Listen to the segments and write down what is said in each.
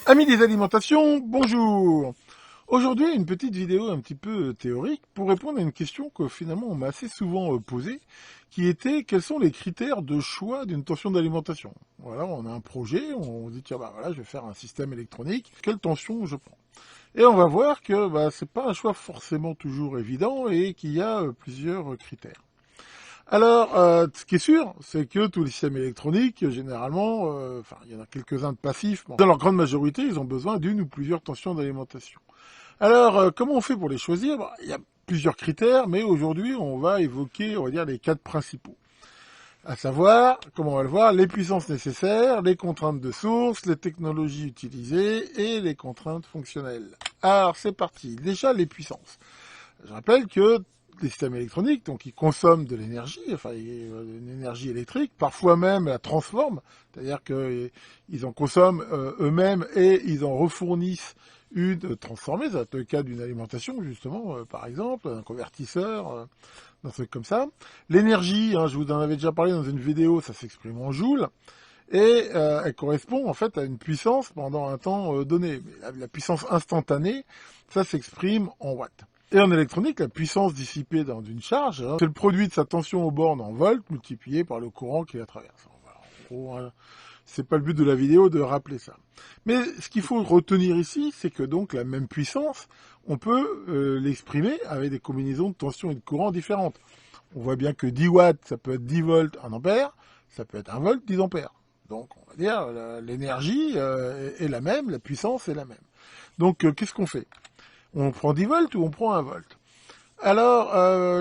Amis des alimentations, bonjour. Aujourd'hui, une petite vidéo un petit peu théorique pour répondre à une question que finalement on m'a assez souvent posée, qui était quels sont les critères de choix d'une tension d'alimentation. Voilà, on a un projet, on dit tiens bah voilà, je vais faire un système électronique, quelle tension je prends? Et on va voir que c'est pas un choix forcément toujours évident et qu'il y a plusieurs critères. Alors, ce qui est sûr, c'est que tous les systèmes électroniques, généralement, il y en a quelques-uns de passifs, bon, dans leur grande majorité, ils ont besoin d'une ou plusieurs tensions d'alimentation. Alors, comment on fait pour les choisir? Il y a plusieurs critères, mais aujourd'hui, on va évoquer, on va dire, les quatre principaux. À savoir, comme on va le voir, les puissances nécessaires, les contraintes de source, les technologies utilisées et les contraintes fonctionnelles. Alors, c'est parti. Déjà, les puissances. Je rappelle que les systèmes électroniques, donc ils consomment de l'énergie, une énergie électrique, parfois même la transforment, c'est-à-dire qu'ils en consomment eux-mêmes et ils en refournissent une transformée, ça va être le cas d'une alimentation justement, par exemple, un convertisseur, un truc comme ça. L'énergie, je vous en avais déjà parlé dans une vidéo, ça s'exprime en joules, et elle correspond en fait à une puissance pendant un temps donné. Mais la puissance instantanée, ça s'exprime en watts. Et en électronique, la puissance dissipée dans une charge, c'est le produit de sa tension aux bornes en volts multiplié par le courant qui la traverse. Voilà, en gros, c'est pas le but de la vidéo de rappeler ça. Mais ce qu'il faut retenir ici, c'est que donc la même puissance, on peut l'exprimer avec des combinaisons de tension et de courant différentes. On voit bien que 10 watts, ça peut être 10 volts, 1 ampère, ça peut être 1 volt, 10 ampères. Donc on va dire l'énergie est la même, la puissance est la même. Donc qu'est-ce qu'on fait? On prend 10 volts ou on prend 1 volt? Alors,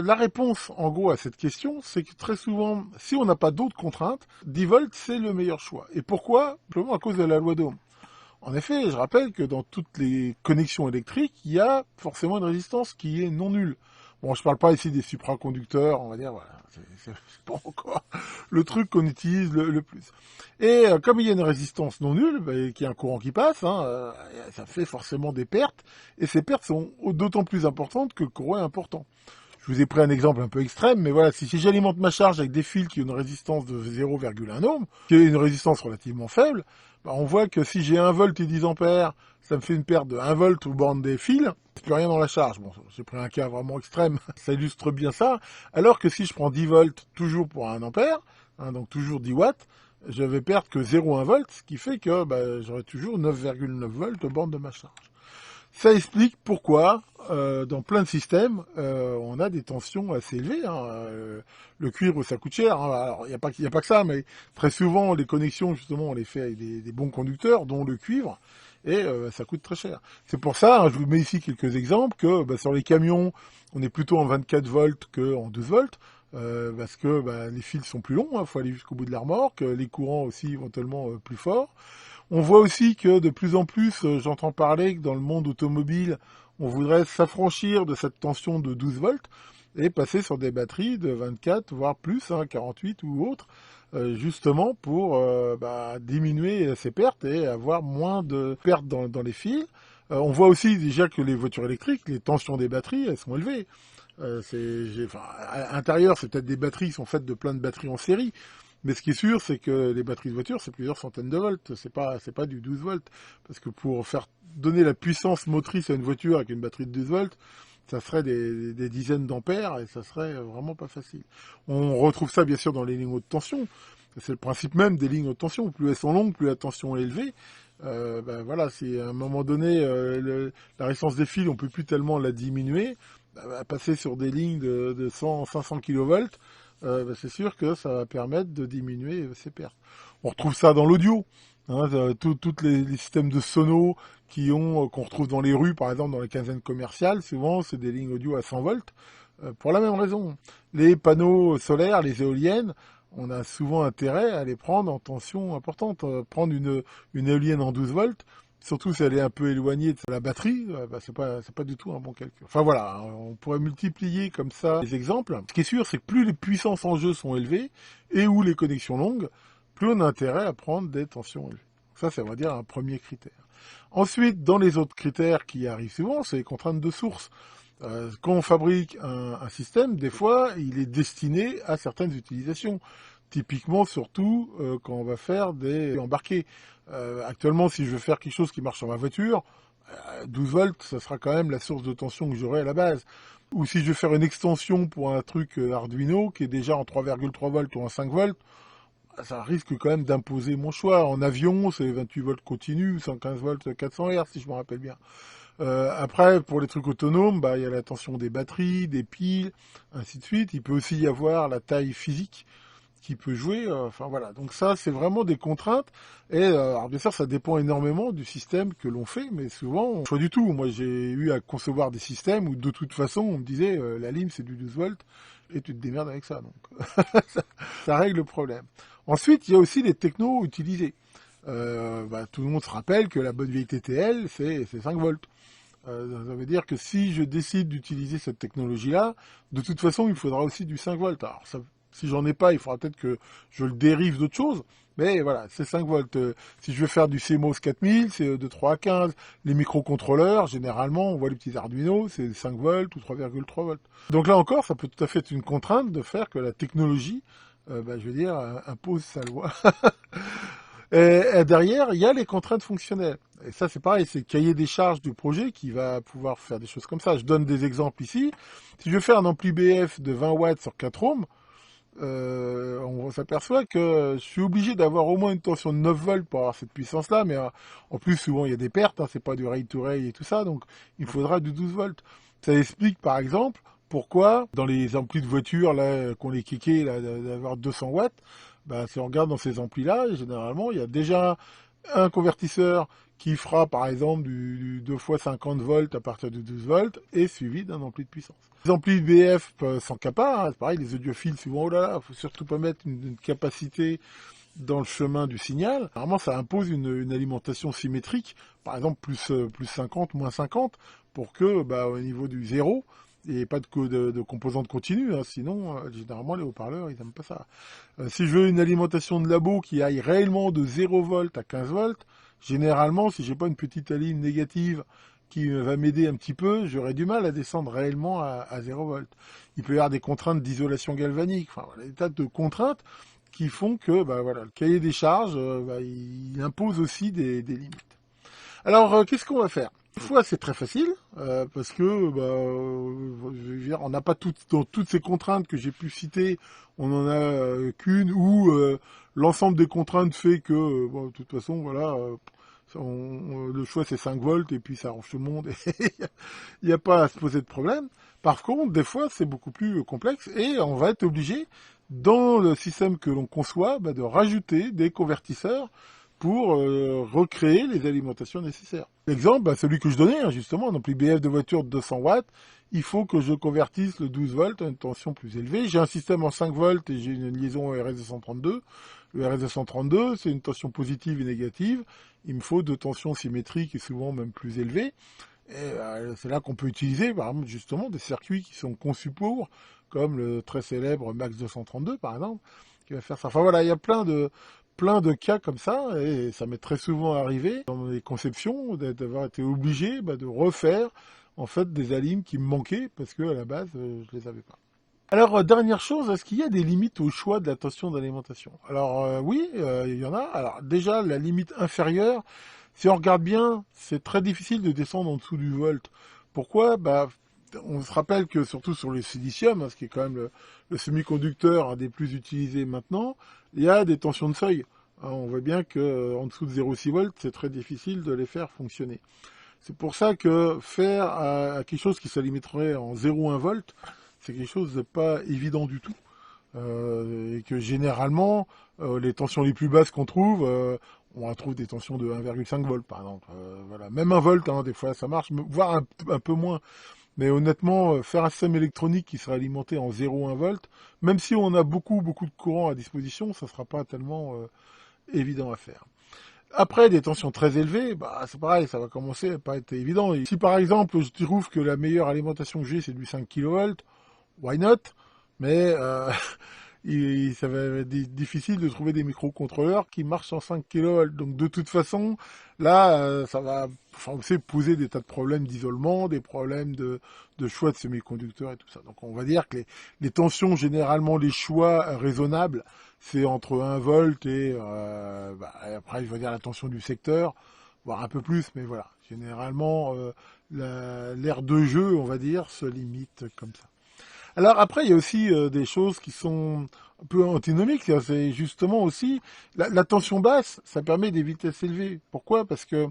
la réponse, en gros, à cette question, c'est que très souvent, si on n'a pas d'autres contraintes, 10 volts, c'est le meilleur choix. Et pourquoi? Simplement à cause de la loi d'Ohm. En effet, je rappelle que dans toutes les connexions électriques, il y a forcément une résistance qui est non nulle. Bon, je parle pas ici des supraconducteurs, on va dire, voilà, c'est pas encore le truc qu'on utilise le plus. Et comme il y a une résistance non nulle, qu'il y a un courant qui passe, ça fait forcément des pertes, et ces pertes sont d'autant plus importantes que le courant est important. Je vous ai pris un exemple un peu extrême, mais voilà, si j'alimente ma charge avec des fils qui ont une résistance de 0,1 ohm, qui est une résistance relativement faible, on voit que si j'ai 1 volt et 10 ampères, ça me fait une perte de 1 volt aux bornes des fils, c'est plus rien dans la charge. Bon, j'ai pris un cas vraiment extrême, ça illustre bien ça. Alors que si je prends 10 volts toujours pour 1 ampère, donc toujours 10 watts, je vais perdre que 0,1 volt, ce qui fait que j'aurai toujours 9,9 volts aux bornes de ma charge. Ça explique pourquoi, dans plein de systèmes, on a des tensions assez élevées. Le cuivre, ça coûte cher. Alors, il n'y a pas que ça, mais très souvent, les connexions, justement, on les fait avec des bons conducteurs, dont le cuivre, et ça coûte très cher. C'est pour ça, je vous mets ici quelques exemples, que sur les camions, on est plutôt en 24 volts qu'en 12 volts. Parce que les fils sont plus longs, il faut aller jusqu'au bout de la remorque, les courants aussi éventuellement plus forts. On voit aussi que de plus en plus, j'entends parler que dans le monde automobile, on voudrait s'affranchir de cette tension de 12 volts et passer sur des batteries de 24, voire plus, 48 ou autres, justement pour diminuer ces pertes et avoir moins de pertes dans les fils. On voit aussi déjà que les voitures électriques, les tensions des batteries, elles sont élevées. À l'intérieur, c'est peut-être des batteries qui sont faites de plein de batteries en série. Mais ce qui est sûr, c'est que les batteries de voiture, c'est plusieurs centaines de volts. C'est pas du 12 volts. Parce que pour faire donner la puissance motrice à une voiture avec une batterie de 12 volts, ça serait des dizaines d'ampères et ça serait vraiment pas facile. On retrouve ça bien sûr dans les lignes haute tension. C'est le principe même des lignes haute tension. Plus elles sont longues, plus la tension est élevée. Voilà, si à un moment donné, la résistance des fils, on peut plus tellement la diminuer, passer sur des lignes de 100, 500 kV, c'est sûr que ça va permettre de diminuer ces pertes. On retrouve ça dans l'audio, tous les systèmes de sonos qu'on retrouve dans les rues, par exemple dans les quinzaines commerciales, souvent c'est des lignes audio à 100 volts, pour la même raison. Les panneaux solaires, les éoliennes, on a souvent intérêt à les prendre en tension importante. Prendre une éolienne en 12 volts, surtout si elle est un peu éloignée de la batterie, c'est pas du tout un bon calcul. Enfin voilà, on pourrait multiplier comme ça les exemples. Ce qui est sûr, c'est que plus les puissances en jeu sont élevées, et où les connexions longues, plus on a intérêt à prendre des tensions élevées. Ça, on va dire un premier critère. Ensuite, dans les autres critères qui arrivent souvent, c'est les contraintes de source. Quand on fabrique un système, des fois, il est destiné à certaines utilisations. Typiquement, surtout quand on va faire des embarqués. Actuellement, si je veux faire quelque chose qui marche sur ma voiture, 12 volts, ça sera quand même la source de tension que j'aurai à la base. Ou si je veux faire une extension pour un truc Arduino qui est déjà en 3,3 volts ou en 5 volts, ça risque quand même d'imposer mon choix. En avion, c'est 28 volts continu, 115 volts 400 Hz, si je me rappelle bien. Après, pour les trucs autonomes, il y a la tension des batteries, des piles, ainsi de suite. Il peut aussi y avoir la taille physique qui peut jouer. Enfin voilà, donc ça, c'est vraiment des contraintes. Et alors bien sûr, ça dépend énormément du système que l'on fait, mais souvent, pas du tout. Moi, j'ai eu à concevoir des systèmes où de toute façon, on me disait la lime, c'est du 12 volts, et tu te démerdes avec ça. Donc ça règle le problème. Ensuite, il y a aussi les technos utilisés. Tout le monde se rappelle que la bonne vieille TTL, c'est 5 volts. Ça veut dire que si je décide d'utiliser cette technologie-là, de toute façon, il faudra aussi du 5 volts. Alors, si j'en ai pas, il faudra peut-être que je le dérive d'autre chose. Mais voilà, c'est 5 volts. Si je veux faire du CMOS 4000, c'est de 3 à 15. Les microcontrôleurs, généralement, on voit les petits Arduino, c'est 5 volts ou 3,3 volts. Donc là encore, ça peut tout à fait être une contrainte de faire que la technologie, impose sa loi. Et derrière, il y a les contraintes fonctionnelles. Et ça, c'est pareil, c'est le cahier des charges du projet qui va pouvoir faire des choses comme ça. Je donne des exemples ici. Si je veux faire un ampli BF de 20 watts sur 4 ohms, on s'aperçoit que je suis obligé d'avoir au moins une tension de 9 volts pour avoir cette puissance-là, mais en plus, souvent, il y a des pertes, c'est pas du ray-to-ray et tout ça, donc il faudra du 12 volts. Ça explique, par exemple, pourquoi, dans les amplis de voiture, là, qu'on les kickés, là, d'avoir 200 watts, si on regarde dans ces amplis-là, généralement, il y a déjà un convertisseur qui fera, par exemple, du 2 fois 50 volts à partir de 12 volts, et suivi d'un ampli de puissance. Les amplis BF sans capa, c'est pareil, les audiophiles, souvent, oh là là, faut surtout pas mettre une capacité dans le chemin du signal. Normalement, ça impose une alimentation symétrique, par exemple, plus 50, moins 50, pour que, au niveau du zéro, il n'y ait pas de composante continue, sinon, généralement, les haut-parleurs, ils n'aiment pas ça. Si je veux une alimentation de labo qui aille réellement de 0 volts à 15 volts, généralement, si j'ai pas une petite alim négative qui va m'aider un petit peu, j'aurai du mal à descendre réellement à 0 volts. Il peut y avoir des contraintes d'isolation galvanique, enfin, voilà, des tas de contraintes qui font que, le cahier des charges, il impose aussi des limites. Alors, qu'est-ce qu'on va faire? Une fois, c'est très facile, parce que, je veux dire, on n'a pas dans toutes ces contraintes que j'ai pu citer, on en a qu'une, ou l'ensemble des contraintes fait que, de toute façon, voilà, le choix c'est 5 volts, et puis ça arrange tout le monde, et il n'y a pas à se poser de problème. Par contre, des fois, c'est beaucoup plus complexe, et on va être obligé, dans le système que l'on conçoit, de rajouter des convertisseurs pour recréer les alimentations nécessaires. L'exemple, celui que je donnais, justement, un ampli BF de voiture de 200 watts, il faut que je convertisse le 12 volts à une tension plus élevée. J'ai un système en 5 volts et j'ai une liaison RS232. Le RS232, c'est une tension positive et négative. Il me faut deux tensions symétriques et souvent même plus élevées. Et c'est là qu'on peut utiliser, par exemple, justement, des circuits qui sont conçus pour, comme le très célèbre Max 232, par exemple, qui va faire ça. Enfin voilà, il y a plein de cas comme ça, et ça m'est très souvent arrivé dans mes conceptions d'avoir été obligé de refaire en fait des alimes qui me manquaient parce que à la base je les avais pas. Alors dernière chose, est-ce qu'il y a des limites au choix de la tension d'alimentation? Alors oui, il y en a. Alors déjà la limite inférieure, si on regarde bien, c'est très difficile de descendre en dessous du volt. Pourquoi? On se rappelle que surtout sur le silicium, ce qui est quand même le semi-conducteur un des plus utilisés maintenant, il y a des tensions de seuil. On voit bien qu'en dessous de 0,6 volts, c'est très difficile de les faire fonctionner. C'est pour ça que faire à quelque chose qui s'alimenterait en 0,1 volt, c'est quelque chose de pas évident du tout. Et que généralement, les tensions les plus basses qu'on trouve, on trouve des tensions de 1,5 volts par exemple. Voilà. Même 1 volt, des fois ça marche, voire un peu moins. Mais honnêtement, faire un système électronique qui sera alimenté en 0,1 volt, même si on a beaucoup de courant à disposition, ça ne sera pas tellement évident à faire. Après, des tensions très élevées, c'est pareil, ça va commencer à pas être évident. Et si par exemple, je trouve que la meilleure alimentation que j'ai, c'est du 5 kV, why not? Mais ça va être difficile de trouver des microcontrôleurs qui marchent en 5 kV. Donc de toute façon, là, ça va poser des tas de problèmes d'isolement, des problèmes de choix de semi-conducteurs et tout ça. Donc on va dire que les tensions, généralement les choix raisonnables, c'est entre 1 volt et après je vais dire la tension du secteur, voire un peu plus, mais voilà. Généralement, l'aire de jeu, on va dire, se limite comme ça. Alors après, il y a aussi des choses qui sont un peu antinomiques. C'est justement aussi la tension basse, ça permet des vitesses élevées. Pourquoi? Parce que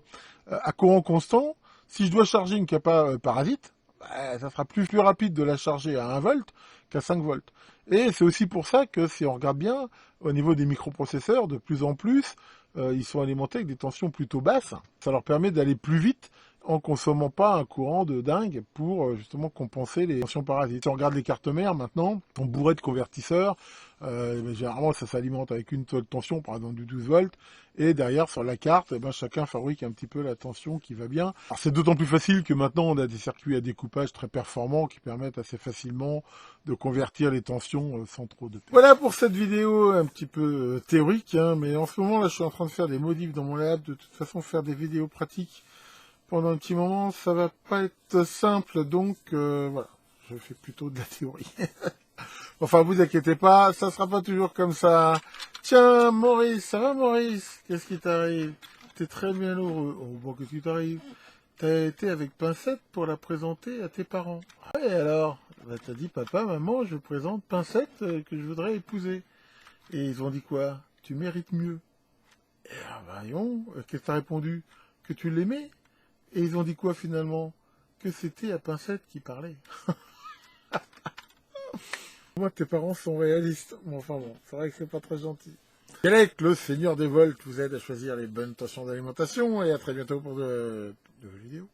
à courant constant, si je dois charger une capa parasite, ça sera plus rapide de la charger à 1 volt qu'à 5 volts. Et c'est aussi pour ça que si on regarde bien, au niveau des microprocesseurs, de plus en plus, ils sont alimentés avec des tensions plutôt basses. Ça leur permet d'aller plus vite en consommant pas un courant de dingue pour justement compenser les tensions parasites. Si on regarde les cartes mères maintenant, on bourré de convertisseurs, généralement ça s'alimente avec une seule tension, par exemple du 12 volts, et derrière sur la carte, chacun fabrique un petit peu la tension qui va bien. Alors c'est d'autant plus facile que maintenant on a des circuits à découpage très performants qui permettent assez facilement de convertir les tensions sans trop de peine. Voilà pour cette vidéo un petit peu théorique, hein, mais en ce moment là je suis en train de faire des modifs dans mon lab, de toute façon faire des vidéos pratiques pendant un petit moment, ça va pas être simple, donc voilà, je fais plutôt de la théorie. Enfin, vous inquiétez pas, ça sera pas toujours comme ça. Tiens, Maurice, ça va Maurice? Qu'est-ce qui t'arrive? T'es très bien heureux. Oh, bon, qu'est-ce qui t'arrive? T'as été avec Pincette pour la présenter à tes parents. Ouais, alors, t'as dit, papa, maman, je présente Pincette que je voudrais épouser. Et ils ont dit quoi? Tu mérites mieux. Et voyons, qu'est-ce que t'as répondu? Que tu l'aimais? Et ils ont dit quoi finalement? Que c'était à Pincette qui parlait. Moi, tes parents sont réalistes. Bon, enfin bon, c'est vrai que c'est pas très gentil. Galec, le seigneur des volts, vous aide à choisir les bonnes tensions d'alimentation et à très bientôt pour de vidéos.